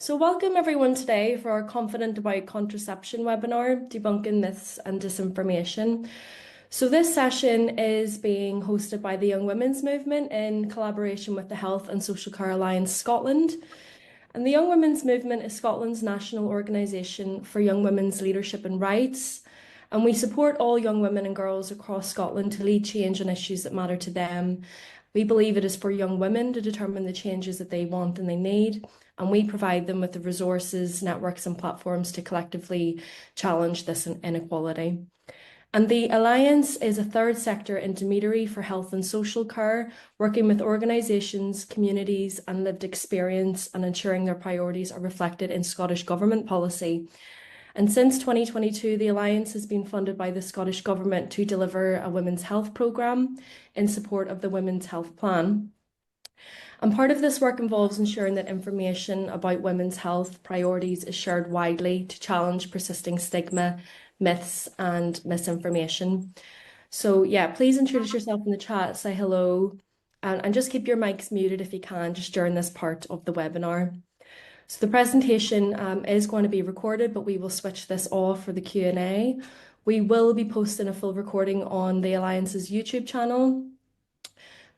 So welcome everyone today for our Confident About Contraception webinar, Debunking Myths and Disinformation. So this session is being hosted by the Young Women's Movement in collaboration with the Health and Social Care Alliance Scotland. And the Young Women's Movement is Scotland's national organisation for young women's leadership and rights. And we support all young women and girls across Scotland to lead change on issues that matter to them. We believe it is for young women to determine the changes that they want and they need, and we provide them with the resources, networks and platforms to collectively challenge this inequality. And the Alliance is a third sector intermediary for health and social care, working with organisations, communities and lived experience and ensuring their priorities are reflected in Scottish Government policy. And since 2022, the Alliance has been funded by the Scottish Government to deliver a women's health programme in support of the Women's Health Plan. And part of this work involves ensuring that information about women's health priorities is shared widely to challenge persisting stigma, myths and misinformation. So yeah, please introduce yourself in the chat, say hello, and just keep your mics muted if you can, just during this part of the webinar. So the presentation is going to be recorded, but we will switch this off for the Q&A. We will be posting a full recording on the Alliance's YouTube channel.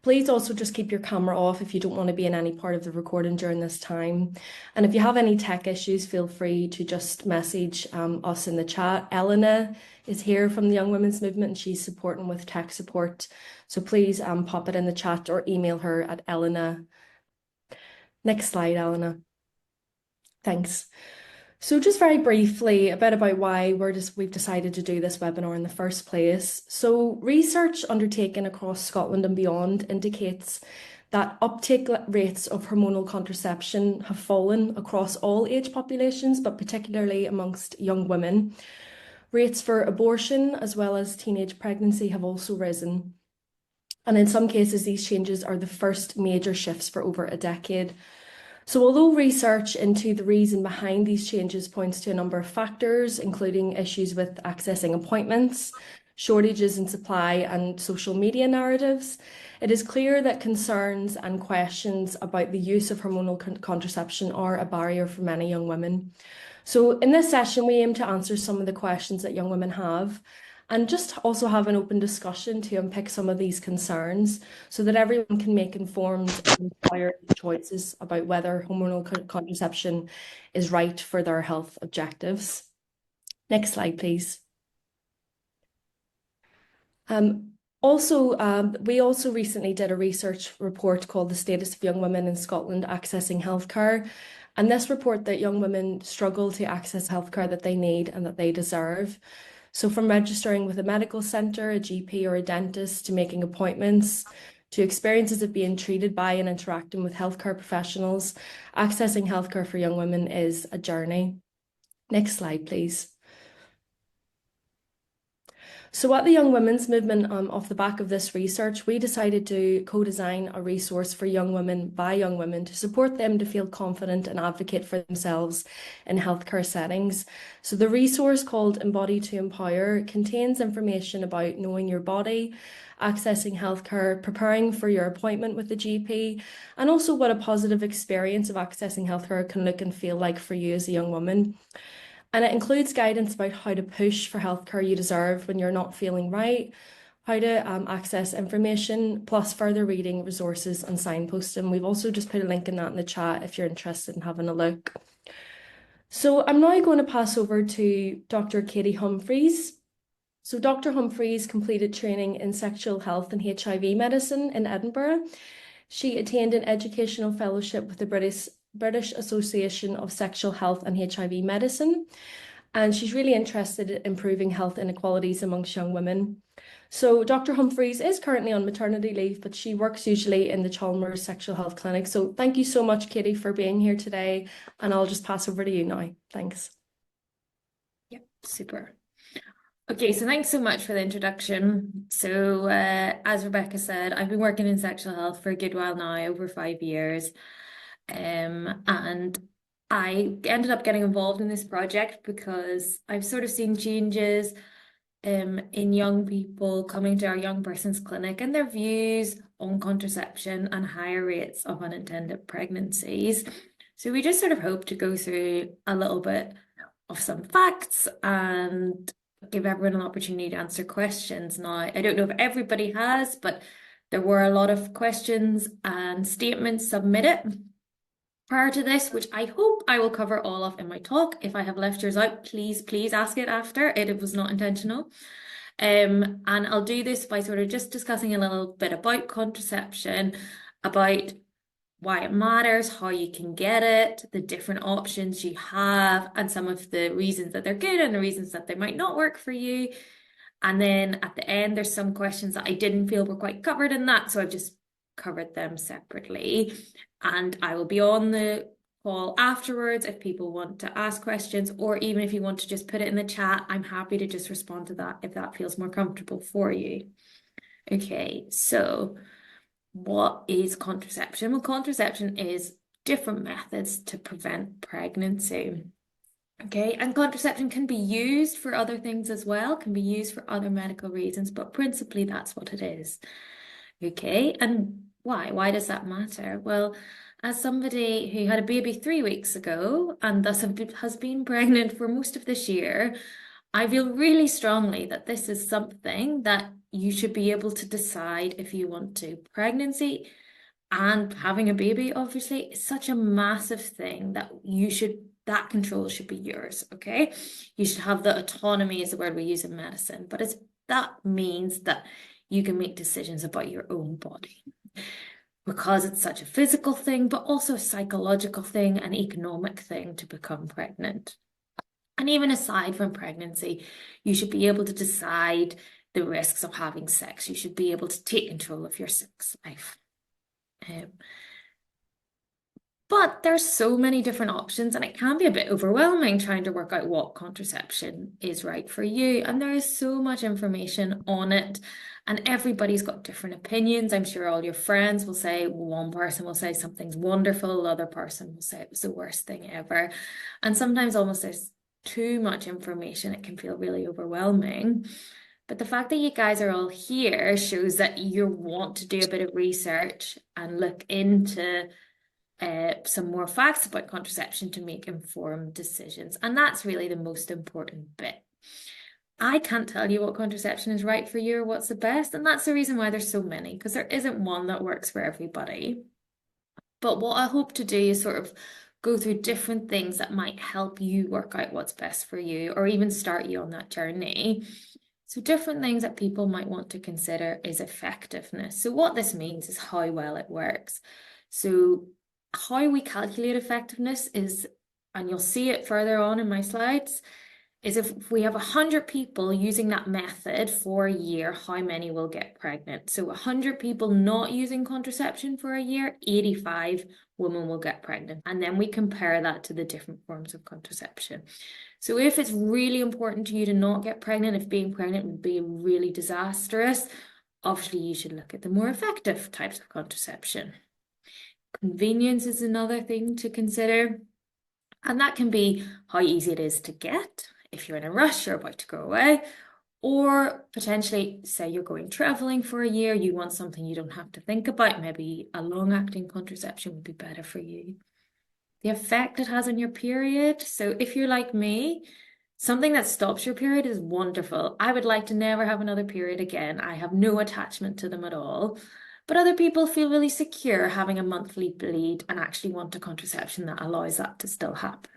Please also just keep your camera off if you don't want to be in any part of the recording during this time. And if you have any tech issues, feel free to just message us in the chat. Elena is here from the Young Women's Movement and she's supporting with tech support. So please pop it in the chat or email her at Elena. Next slide, Elena. Thanks. So just very briefly, a bit about why we've decided to do this webinar in the first place. So research undertaken across Scotland and beyond indicates that uptake rates of hormonal contraception have fallen across all age populations, but particularly amongst young women. Rates for abortion as well as teenage pregnancy have also risen. And in some cases, these changes are the first major shifts for over a decade. So although research into the reason behind these changes points to a number of factors, including issues with accessing appointments, shortages in supply and social media narratives, it is clear that concerns and questions about the use of hormonal contraception are a barrier for many young women. So in this session, we aim to answer some of the questions that young women have and just also have an open discussion to unpick some of these concerns so that everyone can make informed and inspired choices about whether hormonal contraception is right for their health objectives. Next slide, please. We also recently did a research report called The Status of Young Women in Scotland Accessing Healthcare. And this report that young women struggle to access healthcare that they need and that they deserve. So from registering with a medical centre, a GP or a dentist, to making appointments, to experiences of being treated by and interacting with healthcare professionals, accessing healthcare for young women is a journey. Next slide, please. So at the Young Women's Movement, off the back of this research, we decided to co-design a resource for young women by young women to support them to feel confident and advocate for themselves in healthcare settings. So the resource, called Embody to Empower, contains information about knowing your body, accessing healthcare, preparing for your appointment with the GP, and also what a positive experience of accessing healthcare can look and feel like for you as a young woman. And it includes guidance about how to push for healthcare you deserve when you're not feeling right, how to access information, plus further reading, resources and signposting. We've also just put a link in that in the chat if you're interested in having a look. So I'm now going to pass over to Dr. Katie Humphries. So Dr. Humphries completed training in sexual health and HIV medicine in Edinburgh. She attained an educational fellowship with the British Association of Sexual Health and HIV Medicine, and she's really interested in improving health inequalities amongst young women. So Dr. Humphries is currently on maternity leave, but she works usually in the Chalmers Sexual Health Clinic. So thank you so much, Katie, for being here today, and I'll just pass over to you now. Thanks. Yeah, super. Okay, so thanks so much for the introduction. So as Rebecca said, I've been working in sexual health for a good while now, over 5 years. And I ended up getting involved in this project because I've sort of seen changes in young people coming to our young persons clinic and their views on contraception and higher rates of unintended pregnancies. So we just sort of hope to go through a little bit of some facts and give everyone an opportunity to answer questions. Now, I don't know if everybody has, but there were a lot of questions and statements submitted prior to this, which I hope I will cover all of in my talk. If I have left yours out, please ask it after. It was not intentional. And I'll do this by sort of just discussing a little bit about contraception, about why it matters, how you can get it, the different options you have, and some of the reasons that they're good and the reasons that they might not work for you. And then at the end, there's some questions that I didn't feel were quite covered in that, so I've just covered them separately. And I will be on the call afterwards if people want to ask questions, or even if you want to just put it in the chat, I'm happy to just respond to that if that feels more comfortable for you. Okay, so what is contraception? Well, contraception is different methods to prevent pregnancy. Okay, and contraception can be used for other things as well, can be used for other medical reasons, but principally that's what it is. Okay, and why? Why does that matter? Well, as somebody who had a baby 3 weeks ago and thus has been pregnant for most of this year, I feel really strongly that this is something that you should be able to decide if you want to. Pregnancy and having a baby, obviously, is such a massive thing that that control should be yours, okay? You should have the autonomy is the word we use in medicine, but that means that you can make decisions about your own body because it's such a physical thing, but also a psychological thing, an economic thing to become pregnant. And even aside from pregnancy, you should be able to decide the risks of having sex. You should be able to take control of your sex life. But there's so many different options, and it can be a bit overwhelming trying to work out what contraception is right for you. And there is so much information on it, and everybody's got different opinions. I'm sure all your friends will say, one person will say something's wonderful, the other person will say it was the worst thing ever. And sometimes almost there's too much information, it can feel really overwhelming. But the fact that you guys are all here shows that you want to do a bit of research and look into some more facts about contraception to make informed decisions. And that's really the most important bit. I can't tell you what contraception is right for you or what's the best. And that's the reason why there's so many, because there isn't one that works for everybody. But what I hope to do is sort of go through different things that might help you work out what's best for you or even start you on that journey. So different things that people might want to consider is effectiveness. So what this means is how well it works. So how we calculate effectiveness is, and you'll see it further on in my slides, is if we have 100 people using that method for a year, how many will get pregnant? So 100 people not using contraception for a year, 85 women will get pregnant. And then we compare that to the different forms of contraception. So if it's really important to you to not get pregnant, if being pregnant would be really disastrous, obviously you should look at the more effective types of contraception. Convenience is another thing to consider. And that can be how easy it is to get. If you're in a rush, you're about to go away, or potentially say you're going traveling for a year, you want something you don't have to think about. Maybe a long-acting contraception would be better for you. The effect it has on your period. So if you're like me, something that stops your period is wonderful. I would like to never have another period again. I have no attachment to them at all. But other people feel really secure having a monthly bleed and actually want a contraception that allows that to still happen.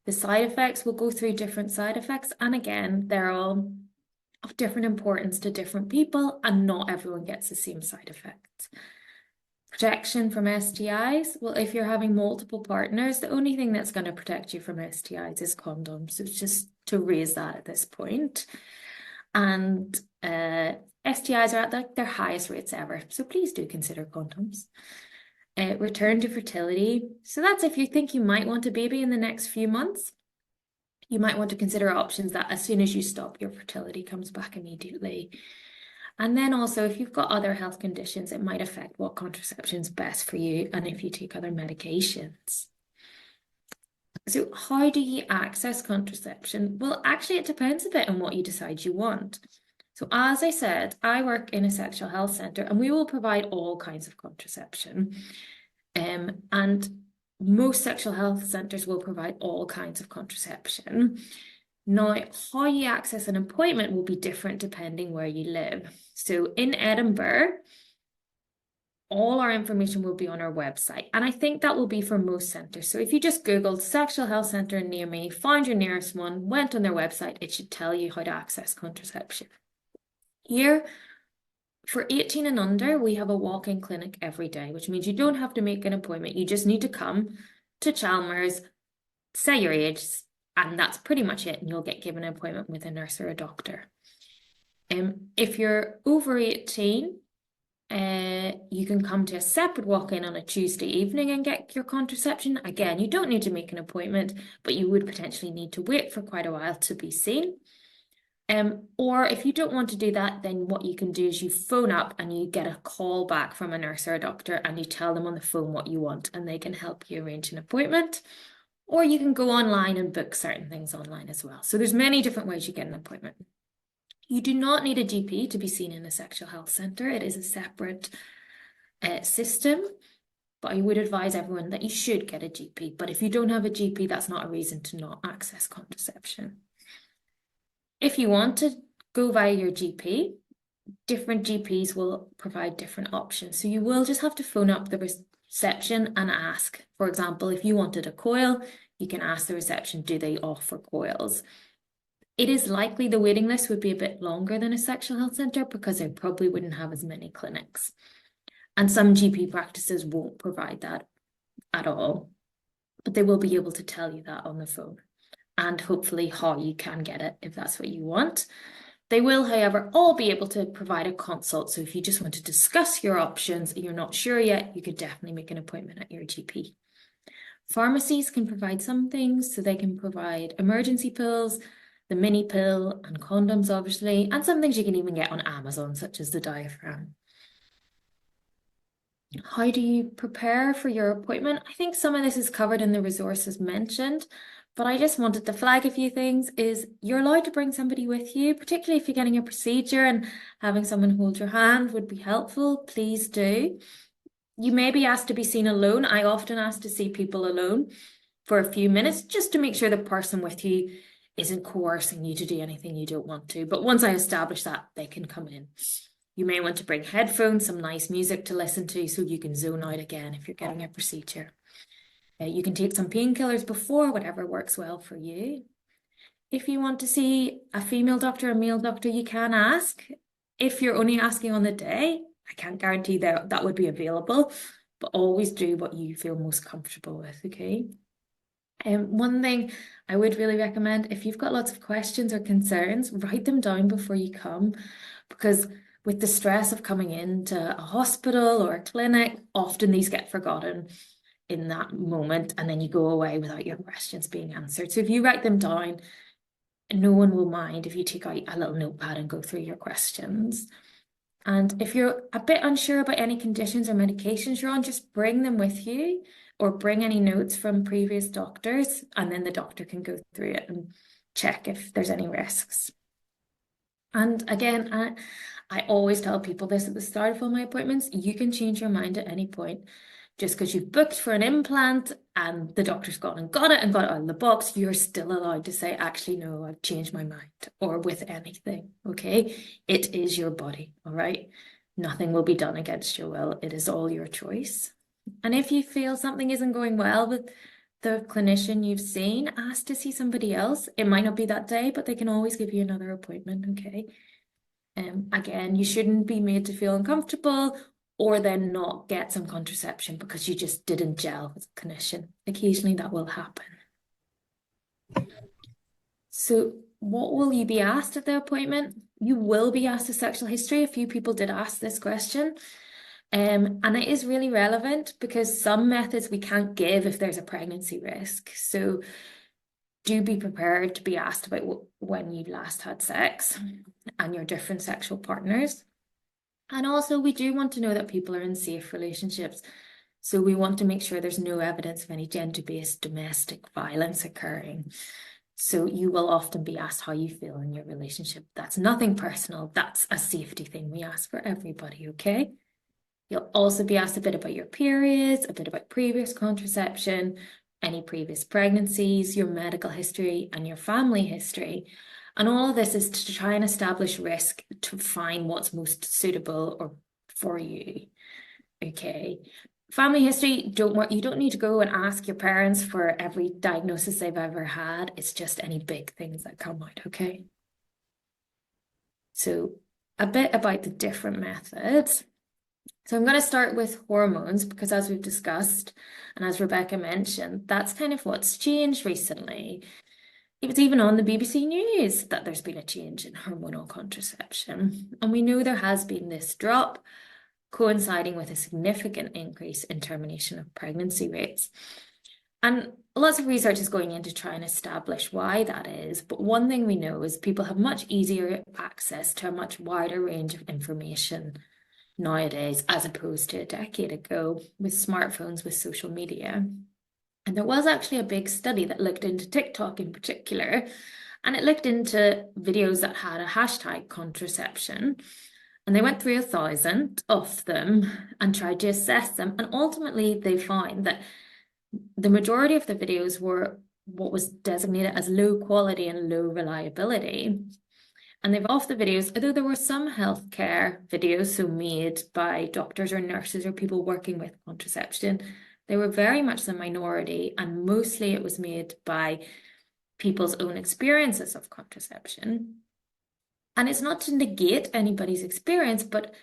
The side effects, we'll go through different side effects. And again, they're all of different importance to different people, and not everyone gets the same side effects. Protection from STIs. Well, if you're having multiple partners, the only thing that's going to protect you from STIs is condoms. So it's just to raise that at this point. And STIs are at their highest rates ever. So please do consider condoms. Return to fertility. So that's if you think you might want a baby in the next few months, you might want to consider options that as soon as you stop, your fertility comes back immediately. And then also, if you've got other health conditions, it might affect what contraception is best for you and if you take other medications. So how do you access contraception? Well, actually, it depends a bit on what you decide you want. So as I said, I work in a sexual health centre and we will provide all kinds of contraception. And most sexual health centres will provide all kinds of contraception. Now, how you access an appointment will be different depending where you live. So in Edinburgh, all our information will be on our website. And I think that will be for most centres. So if you just Googled sexual health centre near me, find your nearest one, went on their website, it should tell you how to access contraception. Here, for 18 and under, we have a walk-in clinic every day, which means you don't have to make an appointment. You just need to come to Chalmers, say your age, and that's pretty much it. And you'll get given an appointment with a nurse or a doctor. If you're over 18, you can come to a separate walk-in on a Tuesday evening and get your contraception. Again, you don't need to make an appointment, but you would potentially need to wait for quite a while to be seen. Or if you don't want to do that, then what you can do is you phone up and you get a call back from a nurse or a doctor and you tell them on the phone what you want and they can help you arrange an appointment. Or you can go online and book certain things online as well. So there's many different ways you get an appointment. You do not need a GP to be seen in a sexual health centre. It is a separate system, but I would advise everyone that you should get a GP. But if you don't have a GP, that's not a reason to not access contraception. If you want to go via your GP, different GPs will provide different options. So you will just have to phone up the reception and ask. For example, if you wanted a coil, you can ask the reception, do they offer coils? It is likely the waiting list would be a bit longer than a sexual health centre because they probably wouldn't have as many clinics. And some GP practices won't provide that at all, but they will be able to tell you that on the phone and hopefully how you can get it if that's what you want. They will, however, all be able to provide a consult. So if you just want to discuss your options and you're not sure yet, you could definitely make an appointment at your GP. Pharmacies can provide some things, so they can provide emergency pills, the mini pill and condoms, obviously, and some things you can even get on Amazon, such as the diaphragm. How do you prepare for your appointment? I think some of this is covered in the resources mentioned, but I just wanted to flag a few things. Is you're allowed to bring somebody with you, particularly if you're getting a procedure and having someone hold your hand would be helpful. Please do. You may be asked to be seen alone. I often ask to see people alone for a few minutes just to make sure the person with you isn't coercing you to do anything you don't want to. But once I establish that, they can come in. You may want to bring headphones, some nice music to listen to so you can zone out again if you're getting a procedure. You can take some painkillers before, whatever works well for you. If you want to see a female doctor or a male doctor, you can ask. If you're only asking on the day, I can't guarantee that that would be available, but always do what you feel most comfortable with, okay? One thing I would really recommend, if you've got lots of questions or concerns, write them down before you come, because with the stress of coming into a hospital or a clinic, often these get forgotten in that moment, and then you go away without your questions being answered. So if you write them down, no one will mind if you take out a little notepad and go through your questions. And if you're a bit unsure about any conditions or medications you're on, just bring them with you or bring any notes from previous doctors, and then the doctor can go through it and check if there's any risks. And again, I always tell people this at the start of all my appointments, you can change your mind at any point. Just because you've booked for an implant and the doctor's gone and got it out of the box, you're still allowed to say, actually, no, I've changed my mind, or with anything, okay? It is your body, all right? Nothing will be done against your will. It is all your choice. And if you feel something isn't going well with the clinician you've seen, ask to see somebody else. It might not be that day, but they can always give you another appointment, okay? Again, you shouldn't be made to feel uncomfortable or then not get some contraception because you just didn't gel with a clinician. Occasionally that will happen. So what will you be asked at the appointment? You will be asked a sexual history. A few people did ask this question. And it is really relevant because some methods we can't give if there's a pregnancy risk. So do be prepared to be asked about when you last had sex and your different sexual partners. And also, we do want to know that people are in safe relationships. So we want to make sure there's no evidence of any gender-based domestic violence occurring. So you will often be asked how you feel in your relationship. That's nothing personal. That's a safety thing we ask for everybody, okay? You'll also be asked a bit about your periods, a bit about previous contraception, any previous pregnancies, your medical history, and your family history. And all of this is to try and establish risk to find what's most suitable or for you. Okay. Family history, you don't need to go and ask your parents for every diagnosis they've ever had. It's just any big things that come out, okay? So a bit about the different methods. So I'm going to start with hormones because, as we've discussed, and as Rebecca mentioned, that's kind of what's changed recently. It was even on the BBC News that there's been a change in hormonal contraception. And we know there has been this drop coinciding with a significant increase in termination of pregnancy rates. And lots of research is going in to try and establish why that is. But one thing we know is people have much easier access to a much wider range of information nowadays, as opposed to a decade ago with smartphones, with social media. And there was actually a big study that looked into TikTok in particular, and it looked into videos that had a hashtag contraception. And they went through 1,000 of them and tried to assess them. And ultimately, they found that the majority of the videos were what was designated as low quality and low reliability. And they've off the videos, although there were some healthcare videos, so made by doctors or nurses or people working with contraception, they were very much the minority, and mostly it was made by people's own experiences of contraception. And it's not to negate anybody's experience, but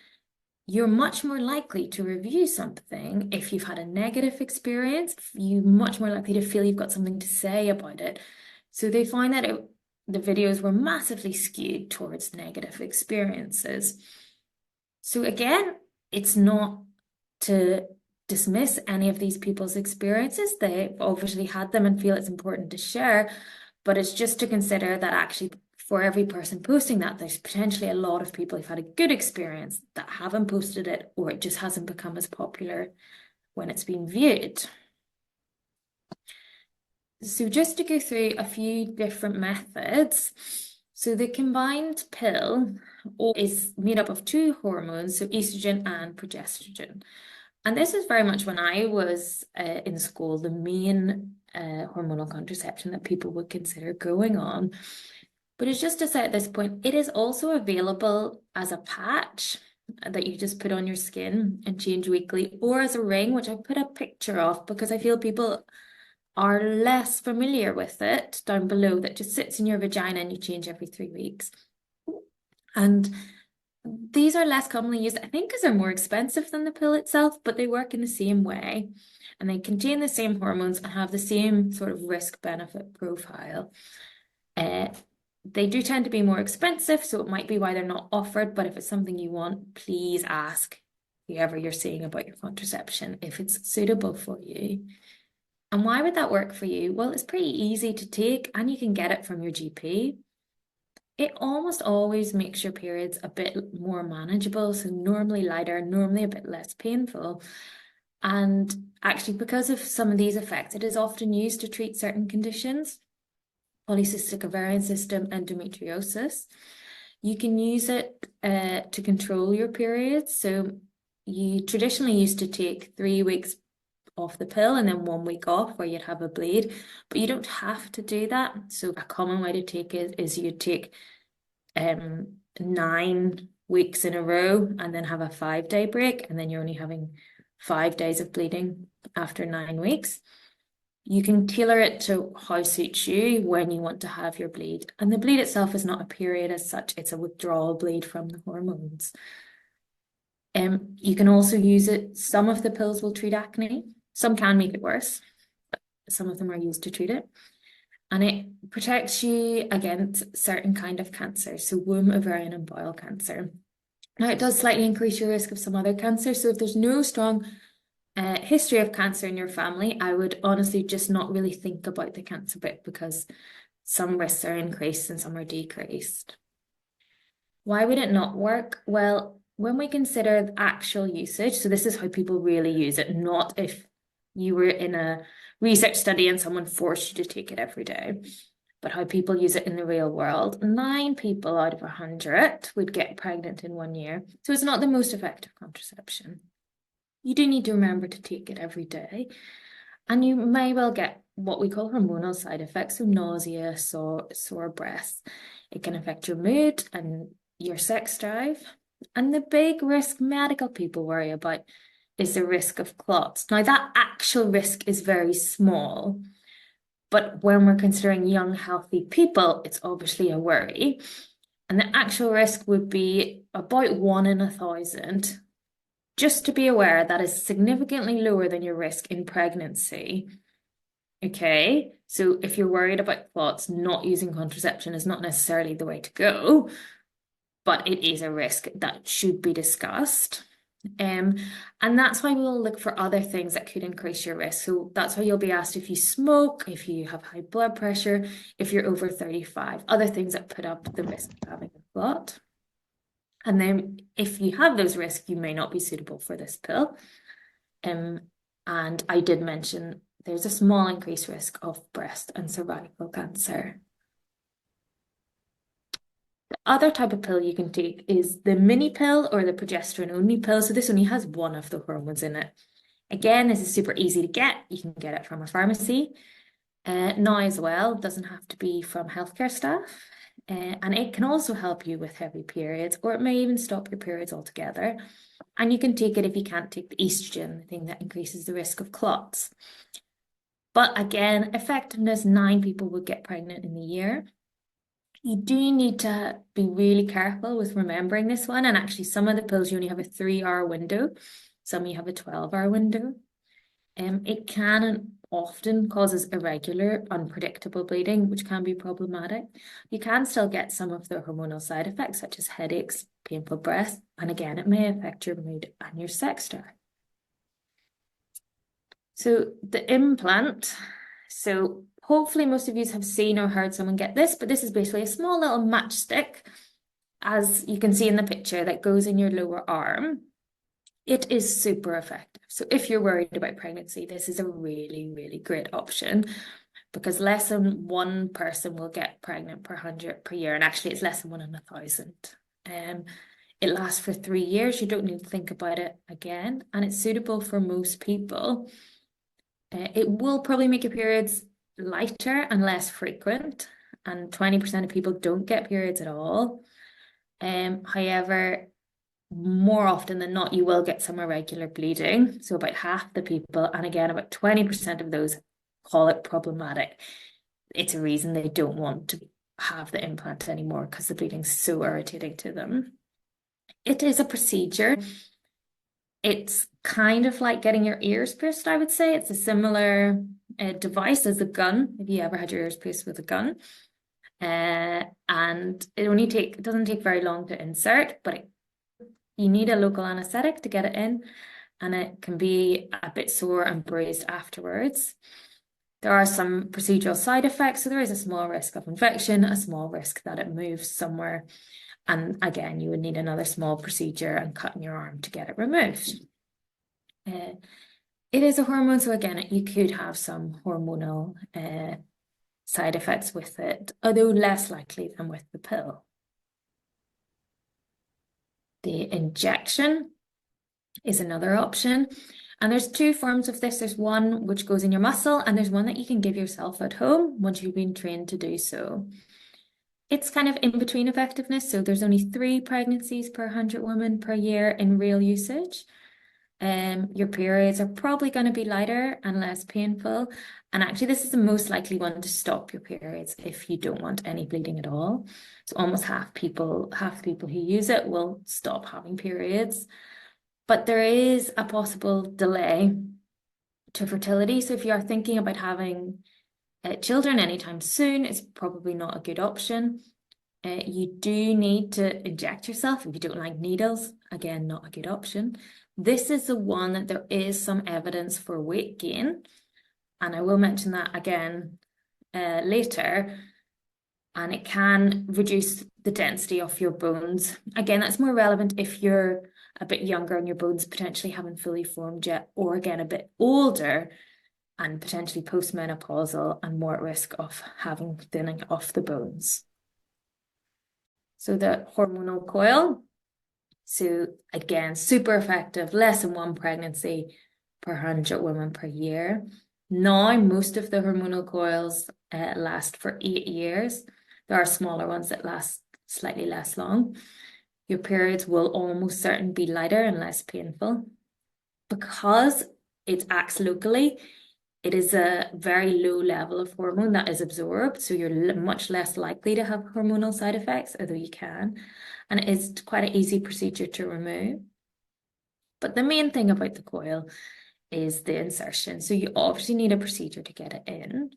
you're much more likely to review something if you've had a negative experience. You're much more likely to feel you've got something to say about it. So they find that the videos were massively skewed towards negative experiences. So again, it's not to dismiss any of these people's experiences. They've obviously had them and feel it's important to share, but it's just to consider that actually for every person posting that, there's potentially a lot of people who've had a good experience that haven't posted it, or it just hasn't become as popular when it's been viewed. So just to go through a few different methods. So the combined pill is made up of 2 hormones, so estrogen and progesterone. And this is very much, when I was in school, the main hormonal contraception that people would consider going on. But it's just to say at this point, it is also available as a patch that you just put on your skin and change weekly, or as a ring, which I put a picture of because I feel people are less familiar with it down below, that just sits in your vagina and you change every 3 weeks. And these are less commonly used, I think, because they're more expensive than the pill itself, but they work in the same way. And they contain the same hormones and have the same sort of risk-benefit profile. They do tend to be more expensive, so it might be why they're not offered, but if it's something you want, please ask whoever you're seeing about your contraception if it's suitable for you. And why would that work for you? Well, it's pretty easy to take and you can get it from your GP. It almost always makes your periods a bit more manageable, so normally lighter, normally a bit less painful. And actually, because of some of these effects, it is often used to treat certain conditions. Polycystic ovarian system, endometriosis. You can use it to control your periods. So you traditionally used to take 3 weeks off the pill and then 1 week off where you'd have a bleed, but you don't have to do that. So a common way to take it is you take 9 weeks in a row and then have a 5-day break, and then you're only having 5 days of bleeding after 9 weeks. You can tailor it to how suits you when you want to have your bleed. And the bleed itself is not a period as such, it's a withdrawal bleed from the hormones. You can also use it, some of the pills will treat acne, some can make it worse, but some of them are used to treat it. And it protects you against certain kind of cancer, so womb, ovarian, and bowel cancer. Now, it does slightly increase your risk of some other cancer, so if there's no strong history of cancer in your family, I would honestly just not really think about the cancer bit, because some risks are increased and some are decreased. Why would it not work? Well, when we consider the actual usage, so this is how people really use it, not if you were in a research study and someone forced you to take it every day, but how people use it in the real world. 9 people out of 100 would get pregnant in 1 year. So it's not the most effective contraception. you do need to remember to take it every day. And you may well get what we call hormonal side effects, so nausea, sore breasts. It can affect your mood and your sex drive. And the big risk medical people worry about is the risk of clots. Now, that actual risk is very small, but when we're considering young, healthy people, it's obviously a worry. And the actual risk would be about 1 in 1,000. Just to be aware, that is significantly lower than your risk in pregnancy. Okay, so if you're worried about clots, not using contraception is not necessarily the way to go, but it is a risk that should be discussed. And that's why we'll look for other things that could increase your risk. So that's why you'll be asked if you smoke, if you have high blood pressure, if you're over 35, other things that put up the risk of having a clot. And then if you have those risks, you may not be suitable for this pill. And I did mention there's a small increased risk of breast and cervical cancer. The other type of pill you can take is the mini pill or the progesterone only pill. So this only has one of the hormones in it. Again, this is super easy to get. You can get it from a pharmacy. Now as well, it doesn't have to be from healthcare staff. And it can also help you with heavy periods, or it may even stop your periods altogether. And you can take it if you can't take the estrogen, the thing that increases the risk of clots. But again, effectiveness, 9 people would get pregnant in a year. You do need to be really careful with remembering this one. And actually, some of the pills, you only have a 3-hour window. Some you have a 12-hour window. It can and often causes irregular, unpredictable bleeding, which can be problematic. You can still get some of the hormonal side effects, such as headaches, painful breath, and again, it may affect your mood and your sex drive. So the implant, so hopefully most of you have seen or heard someone get this, but this is basically a small little matchstick, as you can see in the picture, that goes in your lower arm. It is super effective. So if you're worried about pregnancy, this is a really, really great option, because less than 1 person will get pregnant per 100 per year. And actually it's less than 1 in 1,000. It lasts for 3 years. You don't need to think about it again. And it's suitable for most people. It will probably make your periods lighter and less frequent. And 20% of people don't get periods at all. However, more often than not, you will get some irregular bleeding. So about half the people, and again, about 20% of those call it problematic. It's a reason they don't want to have the implant anymore, because the bleeding's so irritating to them. It is a procedure. It's kind of like getting your ears pierced, I would say. It's a similar device as a gun, if you ever had your ears pierced with a gun. And it doesn't take very long to insert, but you need a local anesthetic to get it in, and it can be a bit sore and bruised afterwards. There are some procedural side effects, so there is a small risk of infection, a small risk that it moves somewhere, and again, you would need another small procedure and cutting your arm to get it removed. It is a hormone, so again, you could have some hormonal side effects with it, although less likely than with the pill. The injection is another option. And there's 2 forms of this. There's one which goes in your muscle, and there's one that you can give yourself at home once you've been trained to do so. It's kind of in between effectiveness. So there's only 3 pregnancies per 100 women per year in real usage. Your periods are probably going to be lighter and less painful. And actually, this is the most likely one to stop your periods if you don't want any bleeding at all. So almost half the people who use it will stop having periods. But there is a possible delay to fertility. So if you are thinking about having children anytime soon, it's probably not a good option. You do need to inject yourself if you don't like needles. Again, not a good option. This is the one that there is some evidence for weight gain. And I will mention that again later. And it can reduce the density of your bones. Again, that's more relevant if you're a bit younger and your bones potentially haven't fully formed yet, or again, a bit older and potentially postmenopausal and more at risk of having thinning of the bones. So the hormonal coil, So again, super effective, less than one pregnancy per 100 women per year. Now, most of the hormonal coils last for 8 years. There are smaller ones that last slightly less long. Your periods will almost certainly be lighter and less painful. Because it acts locally, it is a very low level of hormone that is absorbed, so you're much less likely to have hormonal side effects, although you can. And it is quite an easy procedure to remove. But the main thing about the coil is the insertion. So you obviously need a procedure to get it in.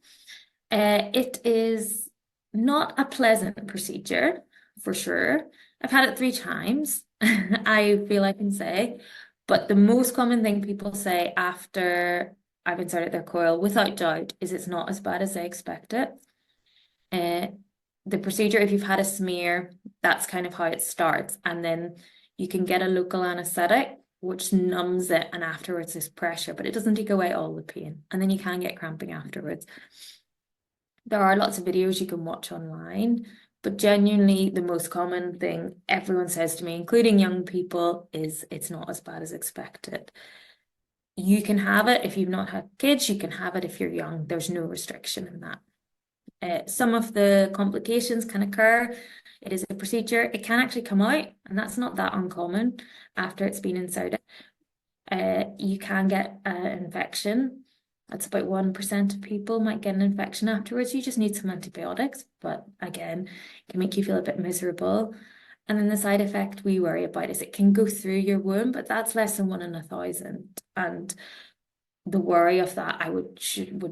It is not a pleasant procedure, for sure. I've had it 3 times, I feel I can say. But the most common thing people say after I've inserted their coil, without doubt, is it's not as bad as they expect it. The procedure, if you've had a smear, that's kind of how it starts. And then you can get a local anesthetic, which numbs it, and afterwards there's pressure, but it doesn't take away all the pain. And then you can get cramping afterwards. There are lots of videos you can watch online, but genuinely the most common thing everyone says to me, including young people, is it's not as bad as expected. You can have it if you've not had kids, you can have it if you're young. There's no restriction in that. Some of the complications can occur. It is a procedure. It can actually come out, and that's not that uncommon after it's been inserted. You can get an infection. That's about 1% of people might get an infection afterwards. You just need some antibiotics, but again, it can make you feel a bit miserable. And then the side effect we worry about is it can go through your womb, but that's less than 1 in 1,000. And the worry of that, I would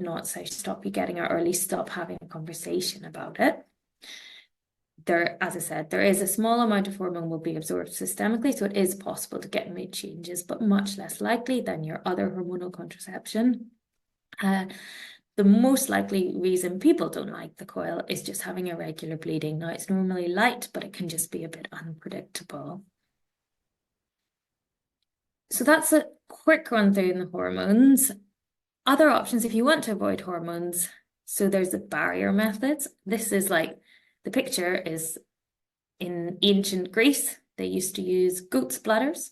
not say stop you getting it, or at least stop having a conversation about it. There, as I said, there is a small amount of hormone will be absorbed systemically, so it is possible to get mood changes, but much less likely than your other hormonal contraception. The most likely reason people don't like the coil is just having irregular bleeding. Now, it's normally light, but it can just be a bit unpredictable. So that's a quick run through the hormones. Other options if you want to avoid hormones. So there's the barrier methods. This is like, the picture is in ancient Greece. They used to use goat's bladders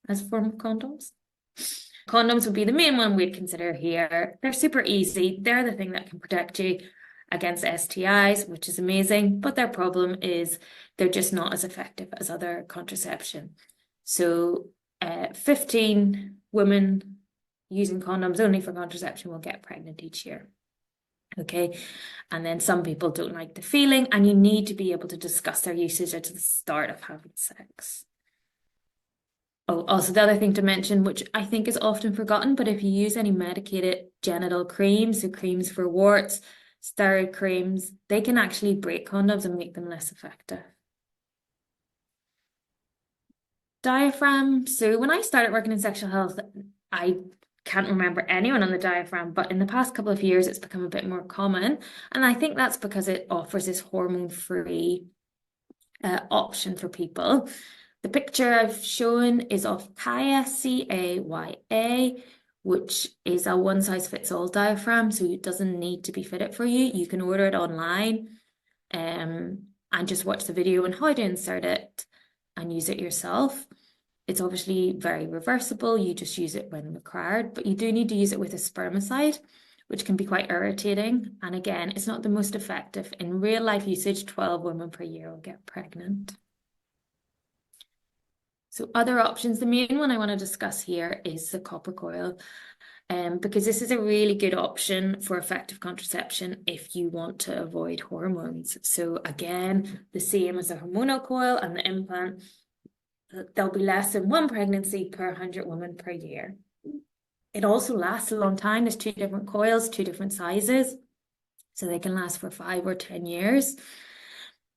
as a form of condoms. Condoms would be the main one we'd consider here. They're super easy. They're the thing that can protect you against STIs, which is amazing. But their problem is they're just not as effective as other contraception. So 15 women using condoms only for contraception will get pregnant each year. Okay, and then some people don't like the feeling, and you need to be able to discuss their usage at the start of having sex. Oh, also the other thing to mention, which I think is often forgotten, but if you use any medicated genital creams, so creams for warts, steroid creams, they can actually break condoms and make them less effective. Diaphragm. So when I started working in sexual health, I can't remember anyone on the diaphragm, but in the past couple of years, it's become a bit more common. And I think that's because it offers this hormone-free option for people. The picture I've shown is of Kaya, Caya, which is a one-size-fits-all diaphragm, so it doesn't need to be fitted for you. You can order it online and just watch the video on how to insert it and use it yourself. It's obviously very reversible. You just use it when required, but you do need to use it with a spermicide, which can be quite irritating. And again, it's not the most effective. In real life usage, 12 women per year will get pregnant. So other options, the main one I want to discuss here is the copper coil, because this is a really good option for effective contraception if you want to avoid hormones. So again, the same as a hormonal coil and the implant, there'll be less than 1 pregnancy per 100 women per year. It also lasts a long time. There's 2 different coils, 2 different sizes, so they can last for 5 or 10 years.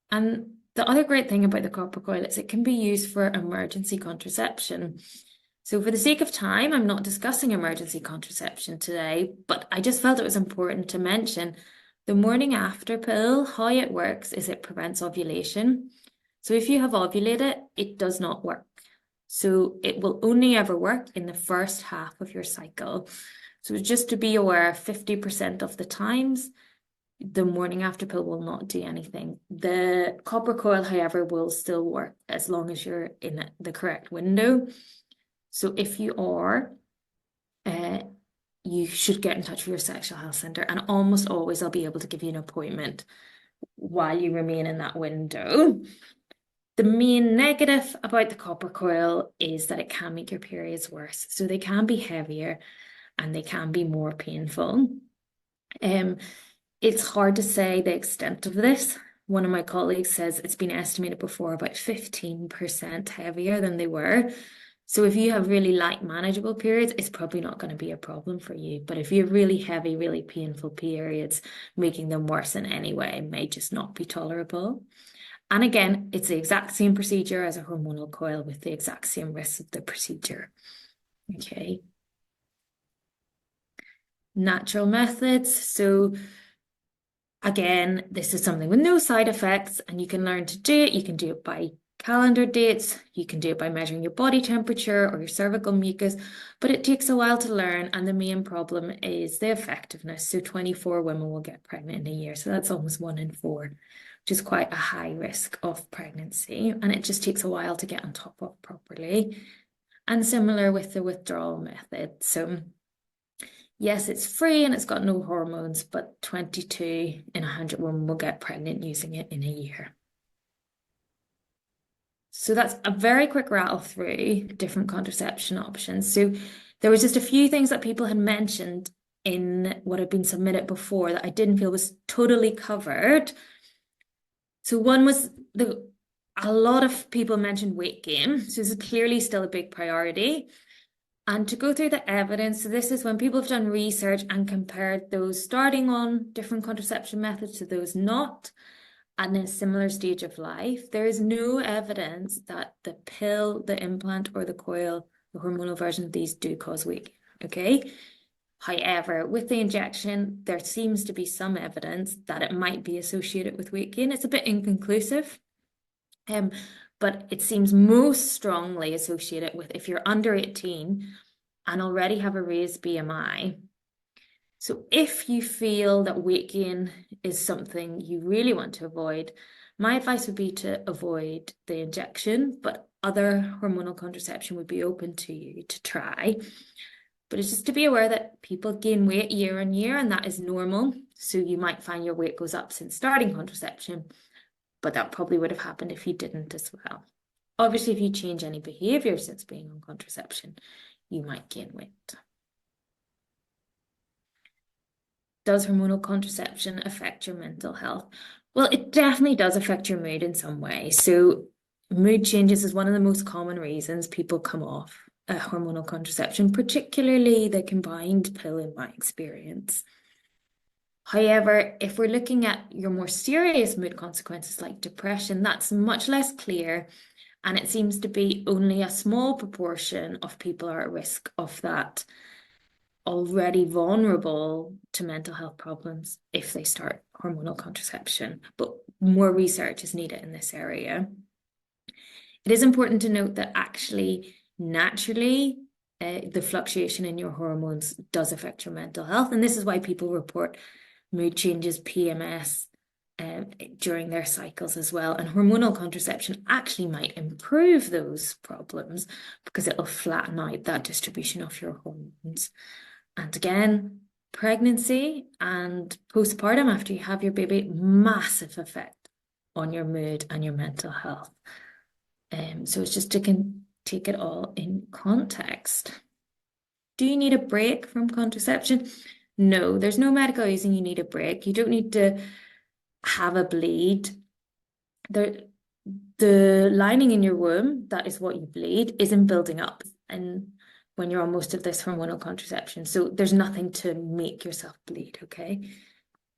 And the other great thing about the copper coil is it can be used for emergency contraception. So for the sake of time, I'm not discussing emergency contraception today, but I just felt it was important to mention the morning after pill. How it works is it prevents ovulation. So if you have ovulated, it does not work. So it will only ever work in the first half of your cycle. So just to be aware, 50% of the times, The morning after pill will not do anything. The copper coil, however, will still work as long as you're in the correct window. So if you are, you should get in touch with your sexual health centre, and almost always I'll be able to give you an appointment while you remain in that window. The main negative about the copper coil is that it can make your periods worse. So they can be heavier and they can be more painful. It's hard to say the extent of this. One of my colleagues says it's been estimated before about 15% heavier than they were. So if you have really light, manageable periods, it's probably not going to be a problem for you. But if you have really heavy, really painful periods, making them worse in any way may just not be tolerable. And again, it's the exact same procedure as a hormonal coil with the exact same risks of the procedure. Okay. Natural methods. So again, this is something with no side effects, and you can learn to do it. You can do it by calendar dates. You can do it by measuring your body temperature or your cervical mucus, but it takes a while to learn. And the main problem is the effectiveness. So 24 women will get pregnant in a year. So that's almost 1 in 4, which is quite a high risk of pregnancy. And it just takes a while to get on top of properly. And similar with the withdrawal method. So yes, it's free and it's got no hormones, but 22 in 100 women will get pregnant using it in a year. So that's a very quick rattle through different contraception options. So there was just a few things that people had mentioned in what had been submitted before that I didn't feel was totally covered. So one was a lot of people mentioned weight gain. So this is clearly still a big priority. And to go through the evidence, so this is when people have done research and compared those starting on different contraception methods to those not, and in a similar stage of life, there is no evidence that the pill, the implant, or the coil, the hormonal version of these do cause weight gain, okay? However, with the injection, there seems to be some evidence that it might be associated with weight gain. It's a bit inconclusive, but it seems most strongly associated with if you're under 18 and already have a raised BMI. So if you feel that weight gain is something you really want to avoid, my advice would be to avoid the injection, but other hormonal contraception would be open to you to try. But it's just to be aware that people gain weight year on year, and that is normal. So you might find your weight goes up since starting contraception, but that probably would have happened if you didn't as well. Obviously, if you change any behavior since being on contraception, you might gain weight. Does hormonal contraception affect your mental health? Well, it definitely does affect your mood in some way. So mood changes is one of the most common reasons people come off hormonal contraception, particularly the combined pill in my experience. However, if we're looking at your more serious mood consequences like depression, that's much less clear. And it seems to be only a small proportion of people are at risk of that, already vulnerable to mental health problems if they start hormonal contraception. But more research is needed in this area. It is important to note that actually, naturally, the fluctuation in your hormones does affect your mental health. And this is why people report mood changes, PMS, during their cycles as well. And hormonal contraception actually might improve those problems because it'll flatten out that distribution of your hormones. And again, pregnancy and postpartum after you have your baby, massive effect on your mood and your mental health. So it's just to take it all in context. Do you need a break from contraception? No, there's no medical reason you need a break. You don't need to have a bleed. The lining in your womb, that is what you bleed, isn't building up. And when you're on most of this hormonal contraception, so there's nothing to make yourself bleed, okay?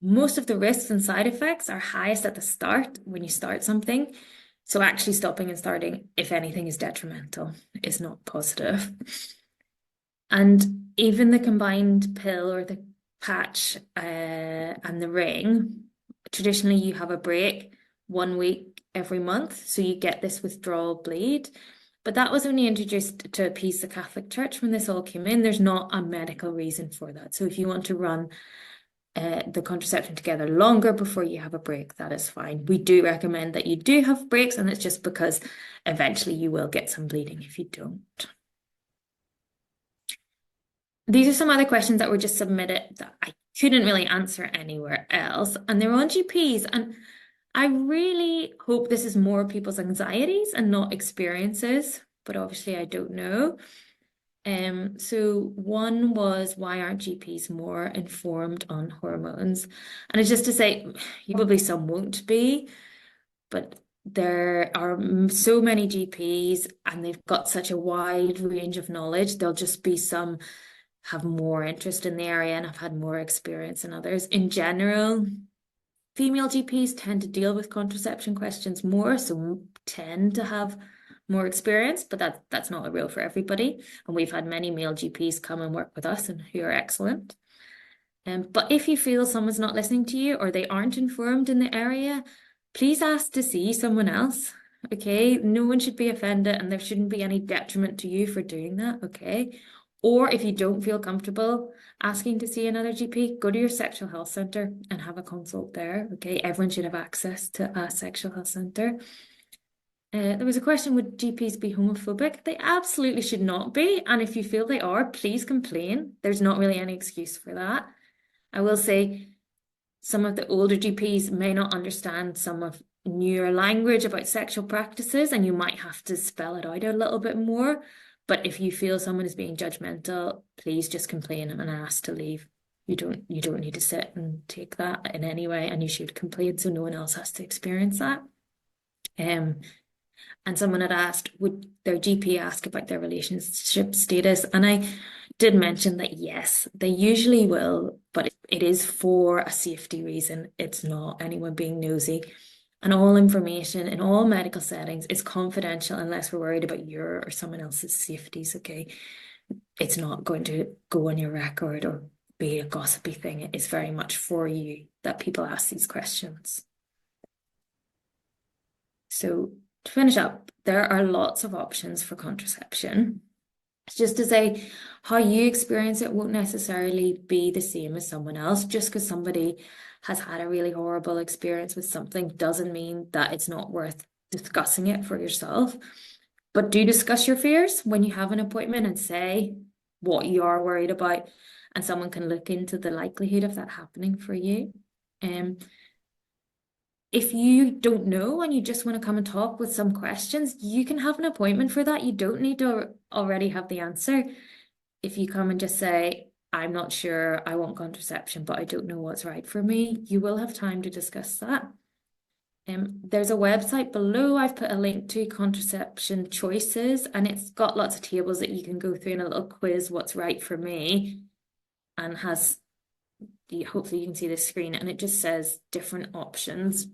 Most of the risks and side effects are highest at the start when you start something. So actually stopping and starting, if anything, is detrimental, is not positive. And even the combined pill or the patch and the ring, traditionally you have a break 1 week every month, so you get this withdrawal bleed. But that was only introduced to appease the Catholic Church when this all came in. There's not a medical reason for that. So if you want to run the contraception together longer before you have a break, that is fine. We do recommend that you do have breaks, and it's just because eventually you will get some bleeding if you don't. These are some other questions that were just submitted that I couldn't really answer anywhere else, and they're on GPs. And I really hope this is more people's anxieties and not experiences, but obviously I don't know. So one was, why aren't GPs more informed on hormones? And it's just to say, probably some won't be, but there are so many GPs and they've got such a wide range of knowledge. There'll just be some have more interest in the area and have had more experience than others. In general, female GPs tend to deal with contraception questions more, so tend to have more experience, but that's not a real for everybody. And we've had many male GPs come and work with us and who are excellent. But if you feel someone's not listening to you or they aren't informed in the area, please ask to see someone else. Okay, no one should be offended and there shouldn't be any detriment to you for doing that. Okay. Or if you don't feel comfortable asking to see another GP, go to your sexual health centre and have a consult there. Okay, everyone should have access to a sexual health centre. There was a question, would GPs be homophobic? They absolutely should not be. And if you feel they are, please complain. There's not really any excuse for that. I will say some of the older GPs may not understand some of newer language about sexual practices, and you might have to spell it out a little bit more. But if you feel someone is being judgmental, please just complain and ask to leave. You don't need to sit and take that in any way, and you should complain so no one else has to experience that. And someone had asked, would their GP ask about their relationship status? And I did mention that yes, they usually will, but it is for a safety reason. It's not anyone being nosy. And all information in all medical settings is confidential unless we're worried about your or someone else's safeties, okay? It's not going to go on your record or be a gossipy thing. It is very much for you that people ask these questions. So to finish up, there are lots of options for contraception. It's just to say how you experience it won't necessarily be the same as someone else. Just because somebody has had a really horrible experience with something doesn't mean that it's not worth discussing it for yourself. But do discuss your fears when you have an appointment and say what you are worried about, and someone can look into the likelihood of that happening for you. If you don't know and you just want to come and talk with some questions, you can have an appointment for that. You don't need to already have the answer. If you come and just say, I'm not sure, I want contraception, but I don't know what's right for me, you will have time to discuss that. There's a website below. I've put a link to contraception choices, and it's got lots of tables that you can go through and a little quiz, what's right for me, and has, hopefully you can see the screen, and it just says different options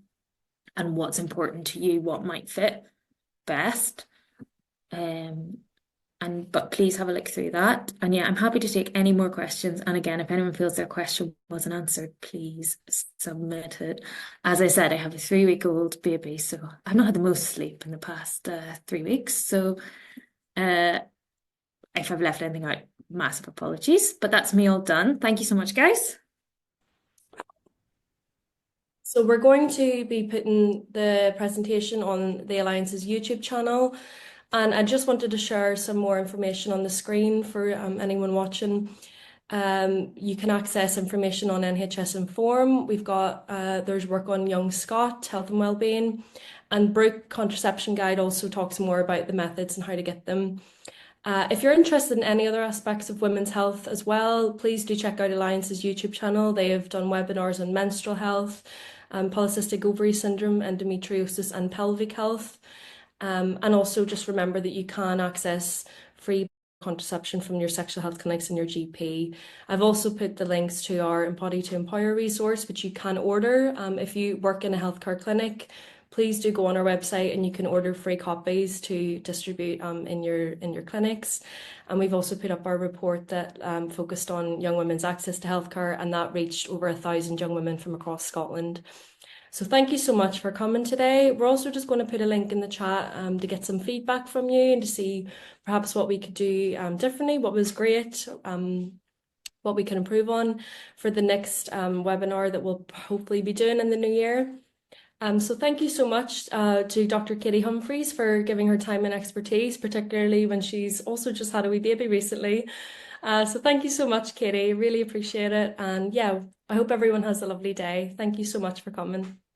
and what's important to you, what might fit best. But please have a look through that. And yeah, I'm happy to take any more questions. And again, if anyone feels their question wasn't answered, please submit it. As I said, I have a 3-week-old baby, so I've not had the most sleep in the past 3 weeks. So if I've left anything out, massive apologies. But that's me all done. Thank you so much, guys. So we're going to be putting the presentation on the Alliance's YouTube channel, and I just wanted to share some more information on the screen for anyone watching. You can access information on NHS Inform. We've got, there's work on Young Scott, health and wellbeing, and Brooke Contraception Guide also talks more about the methods and how to get them. If you're interested in any other aspects of women's health as well, please do check out Alliance's YouTube channel. They have done webinars on menstrual health, polycystic ovary syndrome, endometriosis, and pelvic health. And also just remember that you can access free contraception from your sexual health clinics and your GP. I've also put the links to our Embody to Empower resource, which you can order. If you work in a healthcare clinic, please do go on our website and you can order free copies to distribute in your clinics. And we've also put up our report that focused on young women's access to healthcare, and that reached over 1,000 young women from across Scotland. So thank you so much for coming today. We're also just going to put a link in the chat to get some feedback from you and to see perhaps what we could do differently, what was great. what we can improve on for the next webinar that we'll hopefully be doing in the new year. So thank you so much to Dr. Katie Humphries for giving her time and expertise, particularly when she's also just had a wee baby recently. So thank you so much, Katie. Really appreciate it. And yeah, I hope everyone has a lovely day. Thank you so much for coming.